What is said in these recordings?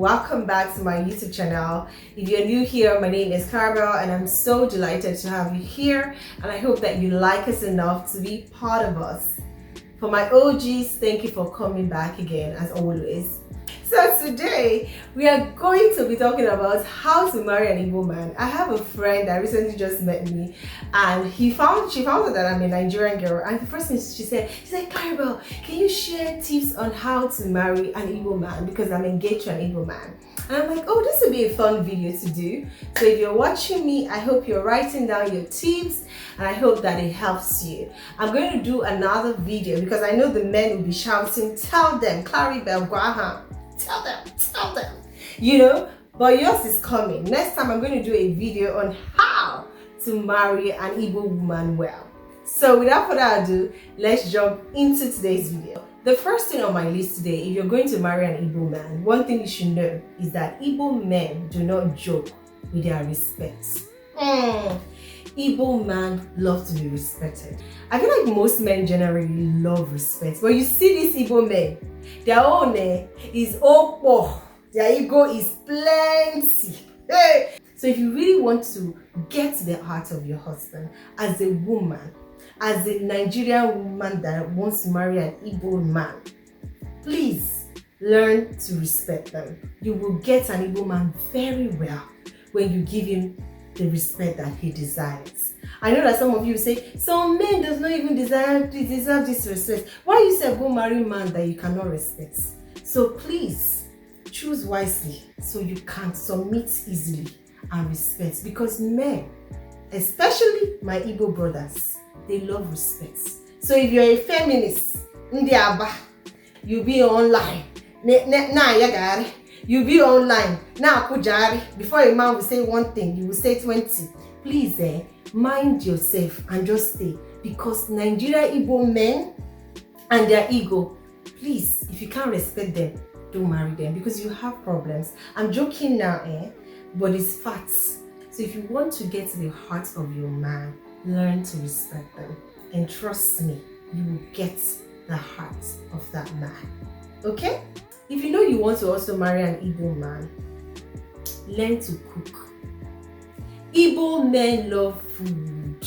welcome back to my YouTube channel. If you're new here, my name is Carabel and I'm so delighted to have you here, and I hope that you like us enough to be part of us. For my OGs, thank you for coming back again as always. So today we are going to be talking about how to marry an Igbo man. I have a friend that recently just met me, and she found out that I'm a Nigerian girl, and the first thing she said, Claribel, can you share tips on how to marry an Igbo man, because I'm engaged to an Igbo man. And I'm like, oh, this would be a fun video to do. So if you're watching me, I hope you're writing down your tips and I hope that it helps you. I'm going to do another video because I know the men will be shouting, tell them, Claribel, Guaha. Tell them, you know, but yours is coming. Next time I'm going to do a video on how to marry an Igbo woman well. So without further ado, let's jump into today's video. The first thing on my list today, if you're going to marry an Igbo man, one thing you should know is that Igbo men do not joke with their respect. Igbo man love to be respected. I feel like most men generally love respect, but you see these Igbo men, their own is opo, their ego is plenty. Hey! So if you really want to get to the heart of your husband as a woman, as a Nigerian woman that wants to marry an Igbo man, please learn to respect them. You will get an Igbo man very well when you give him the respect that he desires. I know that some of you say, some men does not even deserve this respect. Why you say go marry a man that you cannot respect? So please choose wisely so you can submit easily and respect, because men, especially my Igbo brothers, they love respect. So if you're a feminist, you be online. You be online. Now before a man will say one thing, you will say 20. Please mind yourself and just stay, because Nigeria Igbo men and their ego, please, if you can't respect them, don't marry them, because you have problems. I'm joking now, but it's facts. So if you want to get to the heart of your man, learn to respect them, and trust me, you will get the heart of that man. Okay? If you know you want to also marry an Igbo man, learn to cook. Igbo men love food.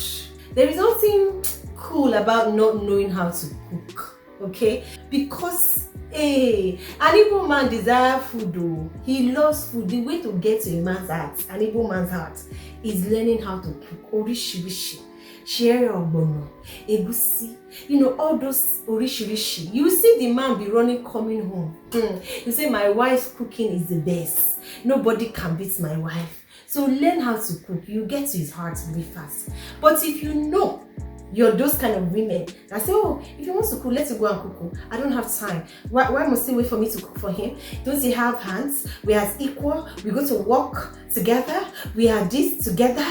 There is nothing cool about not knowing how to cook, okay? Because an Igbo man desires food though. He loves food. The way to get to a man's heart, an Igbo man's heart, is learning how to cook. Orishirishi, share ogbono, egusi, you know, all those orishirishi. You see the man be running coming home. You say, my wife's cooking is the best. Nobody can beat my wife. So learn how to cook. You get to his heart really fast. But if you know you're those kind of women that say, oh, if he wants to cook, let's go and cook. I don't have time. Why must he wait for me to cook for him? Don't he have hands? We are equal. We go to work together. We are this together.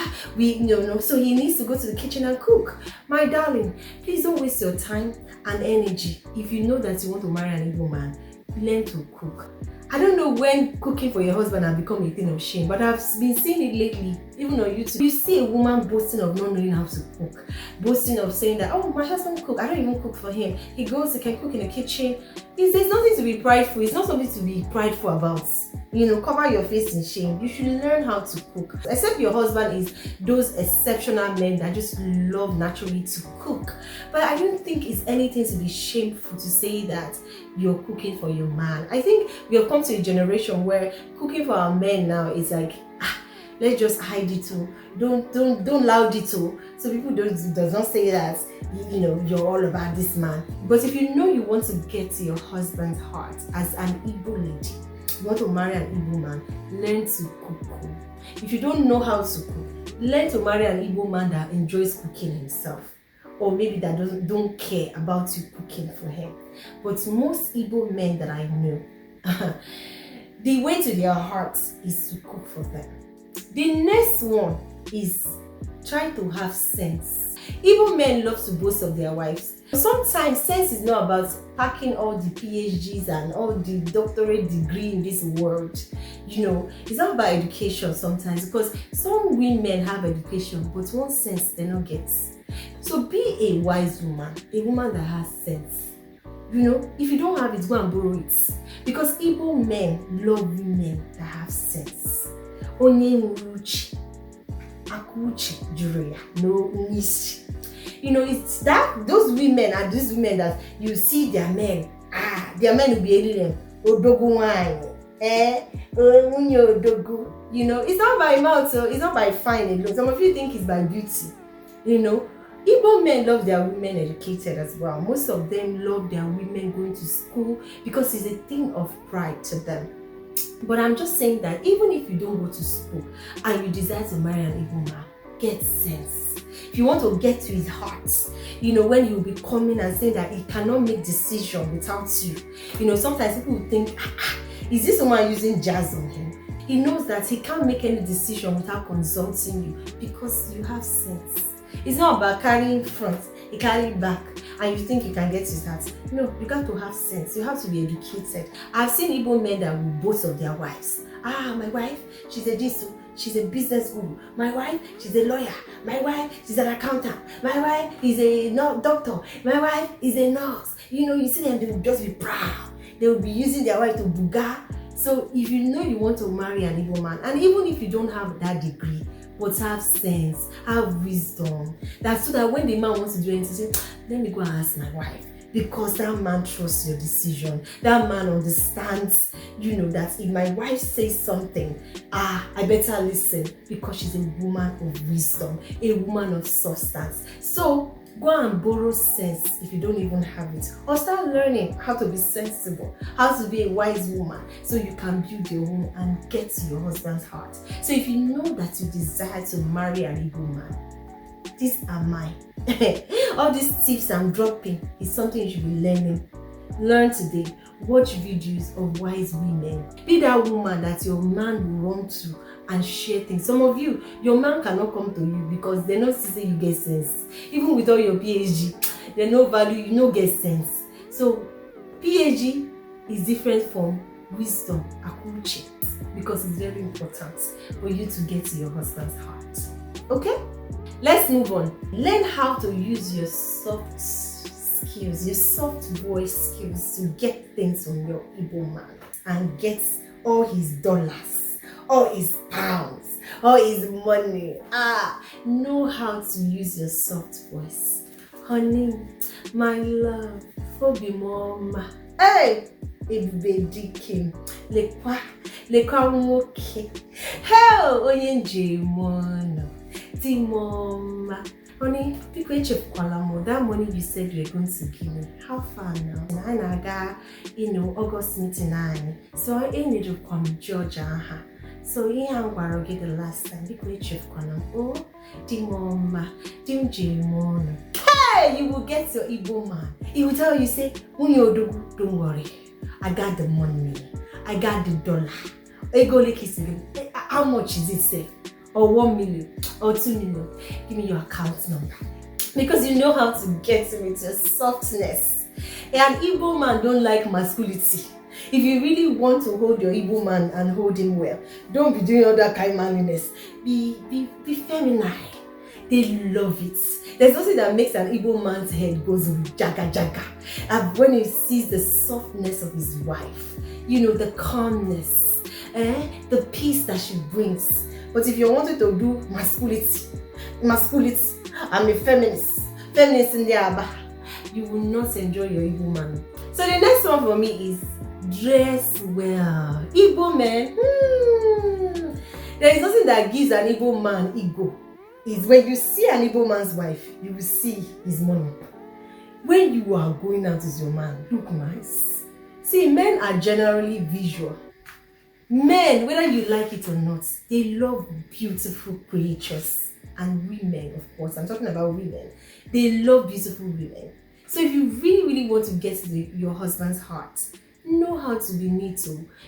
So he needs to go to the kitchen and cook. My darling, please don't waste your time and energy. If you know that you want to marry an Igbo man, learn to cook. I don't know when cooking for your husband has become a thing of shame, but I've been seeing it lately, even on YouTube. You see a woman boasting of not knowing how to cook, boasting of saying that, oh, my husband cook, I don't even cook for him. He can cook in the kitchen. There's nothing to be prideful. It's not something to be prideful about. You know, cover your face in shame. You should learn how to cook. Except your husband is those exceptional men that just love naturally to cook. But I don't think it's anything to be shameful to say that you're cooking for your man. I think we have come to a generation where cooking for our men now is like, let's just hide it too. Don't loud it too. So people does not say that, you know, you're all about this man. But if you know you want to get to your husband's heart as an Igbo lady, you want to marry an Igbo man, learn to cook. If you don't know how to cook, learn to marry an Igbo man that enjoys cooking himself, or maybe that don't care about you cooking for him. But most Igbo men that I know, the way to their hearts is to cook for them. The next one is try to have sense. Igbo men love to boast of their wives. Sometimes sense is not about packing all the PhDs and all the doctorate degree in this world. You know, it's not about education sometimes, because some women have education, but one sense they don't get. So be a wise woman, a woman that has sense. You know, if you don't have it, go and borrow it. Because Igbo men love women that have sense. Onye uchi, akuchi juroya, no nishi. You know, it's that those women are these women that you see their men. Their men will be hating them. Odogu wine. Odogu. You know, it's not by mouth, so it's not by fine alone. Some of you think it's by beauty. You know, Igbo men love their women educated as well. Most of them love their women going to school because it's a thing of pride to them. But I'm just saying that even if you don't go to school and you desire to marry an Igbo man, get sense. If you want to get to his heart, you know, when you'll be coming and saying that he cannot make decision without you. You know, sometimes people will think, is this someone using jazz on him? He knows that he can't make any decision without consulting you because you have sense. It's not about carrying front, you carry back, and you think you can get his heart. No, you got to have sense. You have to be educated. I've seen Igbo men that will boast of their wives. My wife, she's a diso. She's a business guru. My wife, she's a lawyer. My wife, she's an accountant. My wife is a doctor. My wife is a nurse. You know, you see them, they will just be proud. They will be using their wife to buga. So if you know you want to marry an Igbo man, and even if you don't have that degree, but have sense, have wisdom, that's so that when the man wants to do anything, say, let me go and ask my wife. Because that man trusts your decision. That man understands, you know, that if my wife says something, I better listen because she's a woman of wisdom, a woman of substance. So go and borrow sense if you don't even have it. Or start learning how to be sensible, how to be a wise woman so you can build your home and get to your husband's heart. So if you know that you desire to marry an Igbo man, these are mine. All these tips I'm dropping is something you should be learning. Learn today. Watch videos of wise women. Be that woman that your man will run to and share things. Some of you, your man cannot come to you because they don't say you get sense. Even with all your PhD, they no value, you no get sense. So PhD is different from wisdom, akuche, because it's very important for you to get to your husband's heart. Okay? Let's move on. Learn how to use your soft skills, your soft voice skills to get things from your Igbo man and get all his dollars, all his pounds, all his money. Know how to use your soft voice. Honey, my love, Obi Mama. Hey! Ebube Dikim. Lekwa nwoke. Hell, onye njemono. Mama. Honey, people that money you said you were going to give me. How far now? I got, August meeting. So I need to come Georgia. So I'm going to get the last time. Oh, Mama, hey, you will get your Igbo man. He will tell you, say, don't worry. I got the money. I got the dollar. How much is it, say? Or 1 million or 2 million, give me your account number. Because you know how to get to it, your softness. An Igbo man don't like masculinity. If you really want to hold your Igbo man and hold him well, don't be doing all that kind of manliness. Be feminine. They love it. There's nothing that makes an Igbo man's head goes jaga jaga. And when he sees the softness of his wife, the calmness, the peace that she brings. But if you wanted to do masculinity, I'm a feminist in the Aba, you will not enjoy your Igbo man. So the next one for me is dress well. Igbo men, there is nothing that gives an Igbo man ego. Is when you see an Igbo man's wife, you will see his money. When you are going out with your man, look nice. See, men are generally visual. Men, whether you like it or not, they love beautiful creatures. And women, of course, I'm talking about women. They love beautiful women. So if you really, really want to get to your husband's heart, know how to be neat,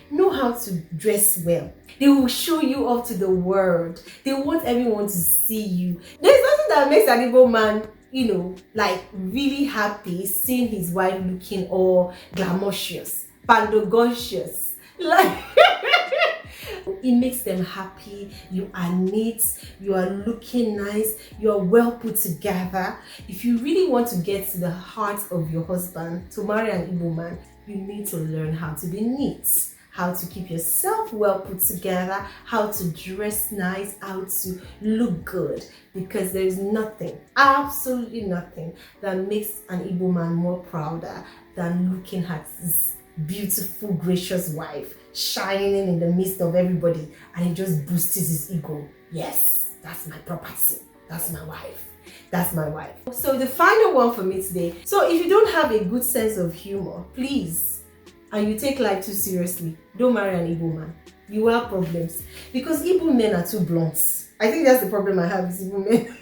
know how to dress well. They will show you off to the world. They want everyone to see you. There's nothing that makes an Igbo man, like really happy seeing his wife looking all glamorous, pandogocious. Like It makes them happy. You are neat, you are looking nice, you are well put together. If you really want to get to the heart of your husband, to marry an Igbo man, you need to learn how to be neat, how to keep yourself well put together, how to dress nice, how to look good, because there is nothing, absolutely nothing, that makes an Igbo man more prouder than looking at his beautiful, gracious wife shining in the midst of everybody, and it just boosts his ego. Yes, that's my property, that's my wife. That's my wife. So the final one for me today. So if you don't have a good sense of humor, please, and you take life too seriously, don't marry an Igbo man. You will have problems, because Igbo men are too blunt. I think that's the problem I have with Igbo men.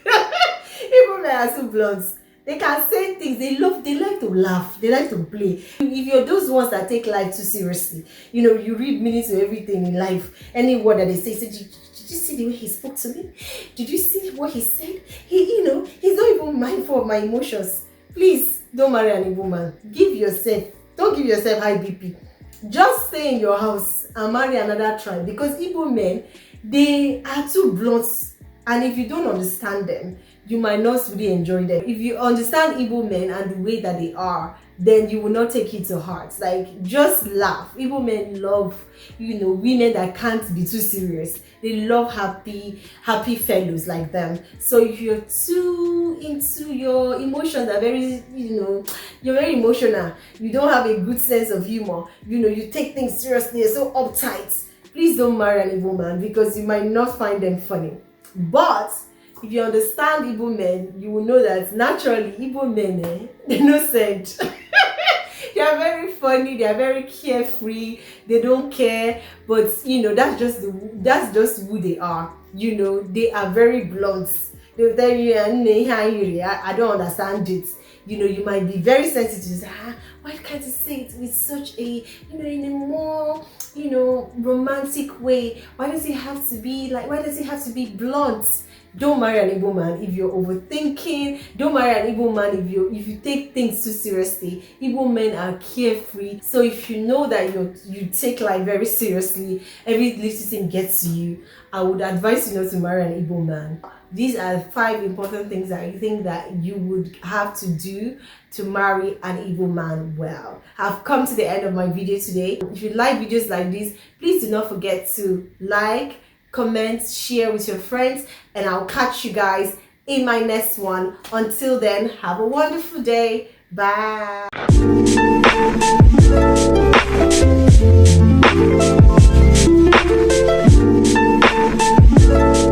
Igbo men are too blunt. They can say things, they like to laugh, they like to play. If you're those ones that take life too seriously, you read meaning to everything in life. Any word that they say, did you see the way he spoke to me? Did you see what he said? He's not even mindful of my emotions. Please, don't marry an Igbo man. Don't give yourself high BP. Just stay in your house and marry another tribe, because Igbo men, they are too blunt, and if you don't understand them, you might not really enjoy them. If you understand Igbo men and the way that they are, then you will not take it to heart. Like, just laugh. Igbo men love, women that can't be too serious. They love happy fellows like them. So if you're too into your emotions, are very, you're very emotional, you don't have a good sense of humor, you take things seriously, you're so uptight, please don't marry an Igbo man, because you might not find them funny. But if you understand Igbo men, you will know that naturally Igbo men, they're no saint. They are very funny, they are very carefree, they don't care, but that's just who they are. They are very blunt. They'll tell you, I don't understand it. You might be very sensitive. Say, why can't you say it with such a, in a more, romantic way? Why does it have to be blunt? Don't marry an Igbo man if you're overthinking. Don't marry an Igbo man if you take things too seriously. Igbo men are carefree. So if you know that you take life very seriously, every little thing gets to you, I would advise you not to marry an Igbo man. These are 5 important things that I think that you would have to do to marry an Igbo man well. I've come to the end of my video today. If you like videos like this, please do not forget to like, comment, share with your friends, and I'll catch you guys in my next one. Until then, have a wonderful day. Bye.